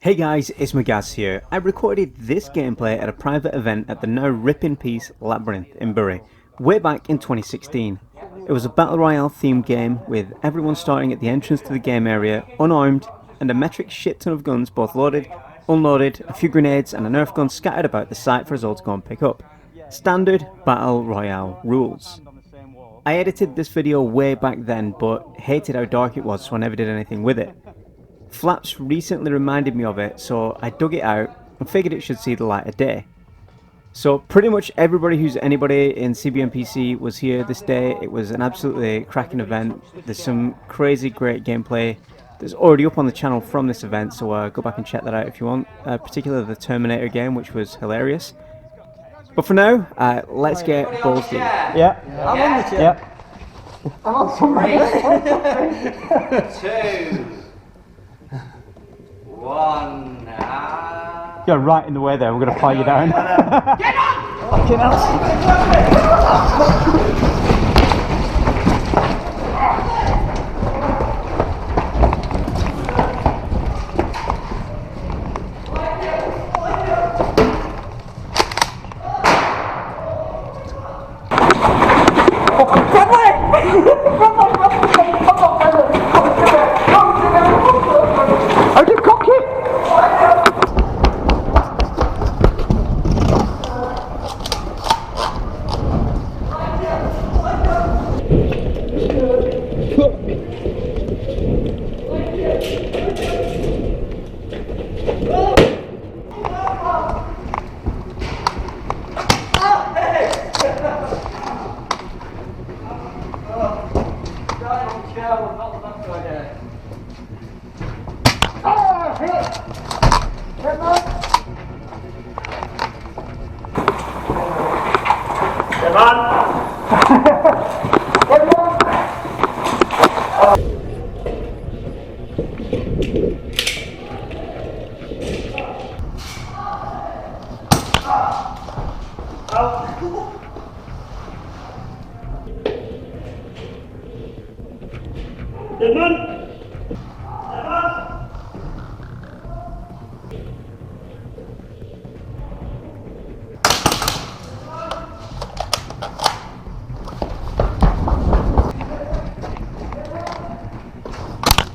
Hey guys, it's Magaz here. I recorded this gameplay at a private event at the now rip in peace Labyrinth in Bury, way back in 2016. It was a Battle Royale themed game with everyone starting at the entrance to the game area, unarmed, and a metric shit ton of guns both loaded, unloaded, a few grenades and a nerf gun scattered about the site for us all to go and pick up. Standard Battle Royale rules. I edited this video way back then but hated how dark it was, so I never did anything with it. Flaps recently reminded me of it, so I dug it out and figured it should see the light of day. So pretty much everybody who's anybody in CBNPC was here this day. It was an absolutely cracking event. There's some crazy great gameplay that's already up on the channel from this event, so go back and check that out if you want, particularly the Terminator game, which was hilarious. But for now, let's get balls deep. Yeah. I'm on the chair. Yeah. I'm on somebody. 2, 1, You're right in the way there, we're going to fly you down. Get on! Fucking hell. I did cock it!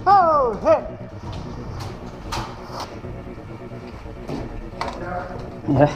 Oh, hit! Yeah.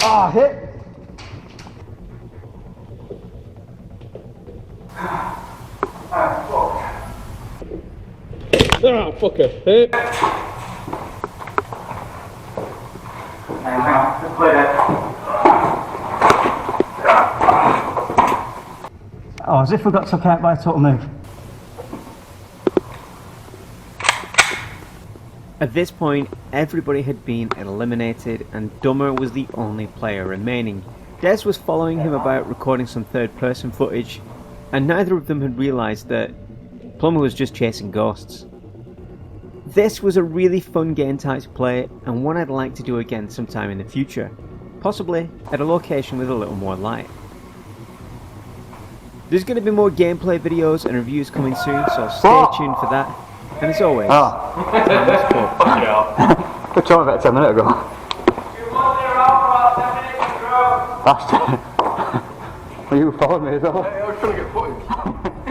Ah, hit! Ah, fucker, hit! Oh, as if we got took out by a total noob. At this point, everybody had been eliminated and Dummer was the only player remaining. Des was following him about recording some third-person footage, and neither of them had realised that Plumber was just chasing ghosts. This was a really fun game type to play, and one I'd like to do again sometime in the future, possibly at a location with a little more light. There's going to be more gameplay videos and reviews coming soon, so stay tuned for that. And as always, time is up. Good job about 10 minutes ago. That's Well, you followed me as well. I was trying to get footage.